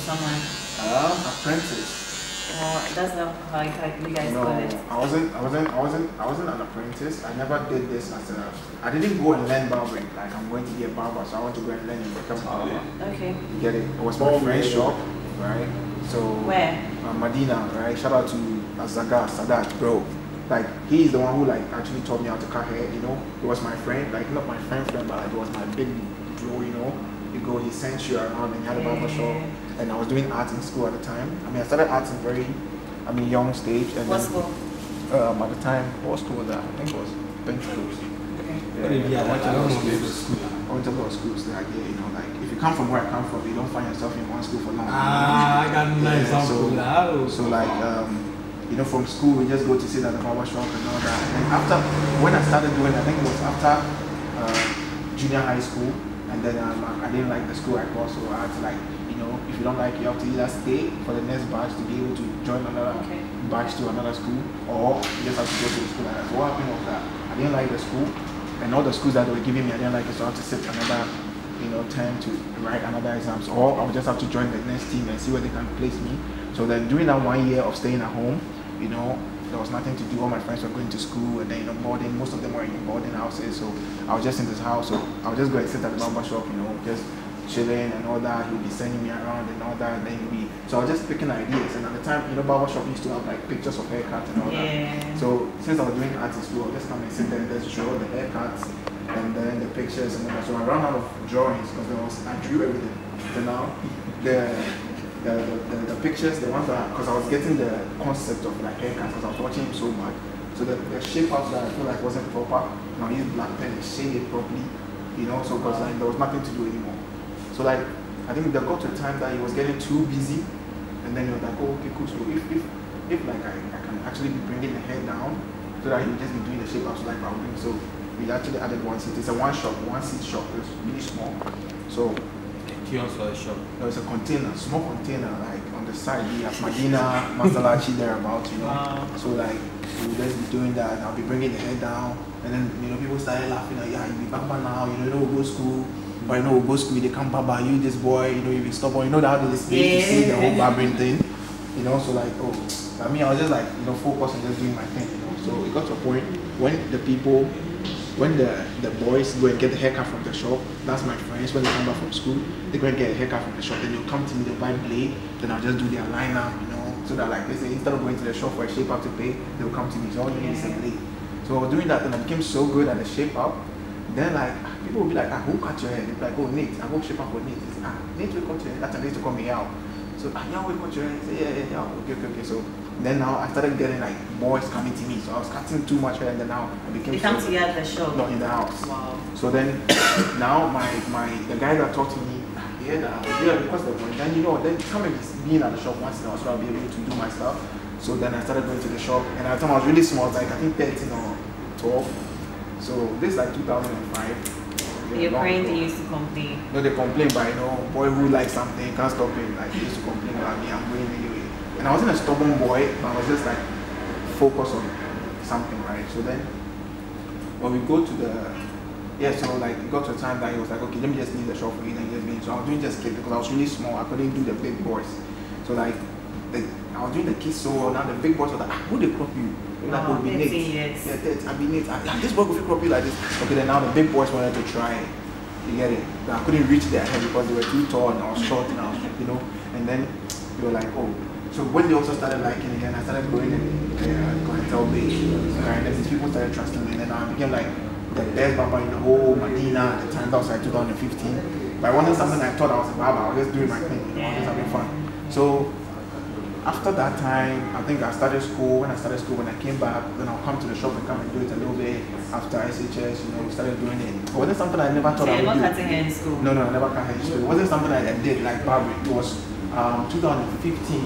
someone? Apprentice. That's not how you guys call it. I wasn't an apprentice. I never did this as I didn't go and learn barbering. Like I'm going to be a barber, so I want to go and learn and become a barber. Okay. You get it? It was my friend's shop, right? So where? Medina, right? Shout out to Azaga Sadat, bro. Like he's the one who like actually taught me how to cut hair. You know, it was my friend, like not my friend, but like it was my big bro. You know, he sent you around and he had a barber shop. And I was doing art in school at the time. I mean, I started art in very, young stage. And what school? At the time, what school was that? I think it was Pentecost. Okay. Yeah, I went to a lot of schools. I went to a lot of schools. Like, you know, like if you come from where I come from, you don't find yourself in one school for long. I got a nice example. So like, you know, from school we just go to sit at the barber shop and all that. And after, when I started doing, I think it was after junior high school. And then I didn't like the school I got, so I had to like, if you don't like it, you have to either stay for the next batch to be able to join another batch to another school, or you just have to go to the school. So what happened was that I didn't like the school, and all the schools that they were giving me, I didn't like it, so I had to sit another, term to write another exams, or I would just have to join the next team and see where they can place me. So then during that 1 year of staying at home, there was nothing to do. All my friends were going to school, and then boarding. Most of them were in boarding houses, so I was just in this house. So I would just go and sit at the barber shop, just chilling and all that. He'll be sending me around and all that, and then so I was just picking ideas. And at the time, barbershop used to have like pictures of haircuts and all that. So since I was doing art in school, I just come and sit there and just draw the haircuts and then the pictures and all that. So I ran out of drawings because I drew everything. So now the pictures, the ones that, because I was getting the concept of like haircuts because I was watching him so much. So the shape out that I feel like wasn't proper. Now I used black pen and shade it properly, so because like there was nothing to do anymore. So like, I think there got to a time that he was getting too busy, and then he was like, oh, okay, cool. So if like I can actually be bringing the hair down, so that he would just be doing the shape out like rounding. So we actually added one seat. It's a one seat shop. It's really small. So kiosk for a shop. No, it's a container, small container, like on the side. We have Medina, Masalachi thereabout, So like we would just be doing that. I'll be bringing the hair down, and then people started laughing like, yeah, you be Baba now. You don't go to school. But we'll go school, they come Baba, you this boy, you be stubborn, that how they see the whole barbering thing, so like, I mean, I was just like, focused on just doing my thing, so it got to a point when the boys go and get the haircut from the shop, that's my friends, when they come back from school, they go and get a haircut from the shop, then they'll come to me, they'll buy blade, then I'll just do their lineup, so that like, they say, instead of going to the shop for a shape up to pay, they'll come to me, so all you need is a blade. So I was doing that, and I became so good at the shape up. Then like people will be like, who cut your hair? They'll be like, oh, Nate, I go shape up for Nate. Nate will cut your hair. That time they used to call me out. So yeah, we cut your hair. Say, yeah, okay. So then now I started getting like boys coming to me. So I was cutting too much hair, and then now I became. They come to you at the shop. Not in the house. Wow. So then now the guy that taught me, because the point. Then then come and being at the shop once in a while, so I'll be able to do my stuff. So then I started going to the shop, and at the time I was really small, like I think 13 or 12. So this is like 2005. Your friends used to complain. No, they complain, but boy who likes something can't stop it. Like they used to complain about me, I'm going anyway. And I wasn't a stubborn boy, but I was just like focused on something, right? So then when we go to so like it got to a time that he was like, okay, let me just leave the shop for you and just be. So I was doing just kids because I was really small. I couldn't do the big boys. So like I was doing the kids, so now the big boys were like, who they crop you? Like, oh, be Nate. Yes. Yeah, I'll be Nate. This boy will crop you like this. Okay, then now the big boys wanted to try it. You get it? But I couldn't reach their head because they were too tall and I was short and I was, and then they were like, oh. So when they also started liking it, then I started going and clientele base. And then these people started trusting me, and then I became like the best barber in the whole Medina at the time. That was like 2015. But it wasn't something I thought I was a barber. I was just doing my thing. I was just having fun. So after that time, I think I started school. When I came back, then I'll come to the shop and come and do it a little bit. After SHS, we started doing it. It wasn't something I never thought I would do. So you're not cutting hair in school? No, I never cut hair in school. It wasn't something I did like barbering. It was 2015,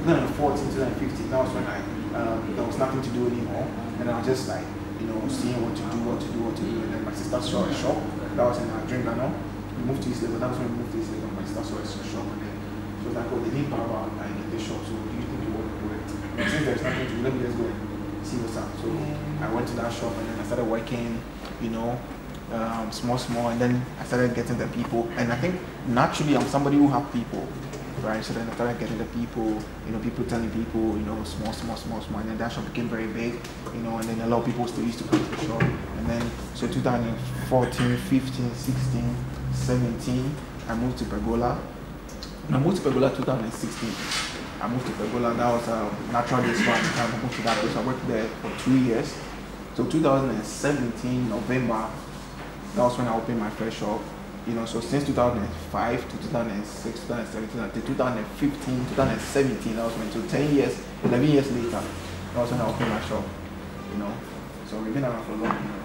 2015. That was when there was nothing to do anymore. And I was just like, seeing what to do. And then my sister saw a shop. That was in Dringano. We moved to East Lagos. That was when we moved to East Lagos. My sister saw a shop. And then she was like, oh, they need barber in the shop. So do you think you want to do it? And since there's nothing to do, let me just go and see what's up. So I went to that shop and then I started working, small, and then I started getting the people. And I think naturally I'm somebody who have people. right? So then I started getting the people, people telling people, small, and then that shop became very big, and then a lot of people still used to come to the shop. And then, so 2014, 15, 16, 17, I moved to Pergola. I moved to Pergola 2016. I moved to Pergola, that was a natural disaster. I moved to that place. I worked there for 2 years. So 2017, November, that was when I opened my first shop. So since 2005 to 2006, 2017, until 2015, 2017, that was when, so 10 years, 11 years later, that was when I opened my shop, So we've been around for a long time.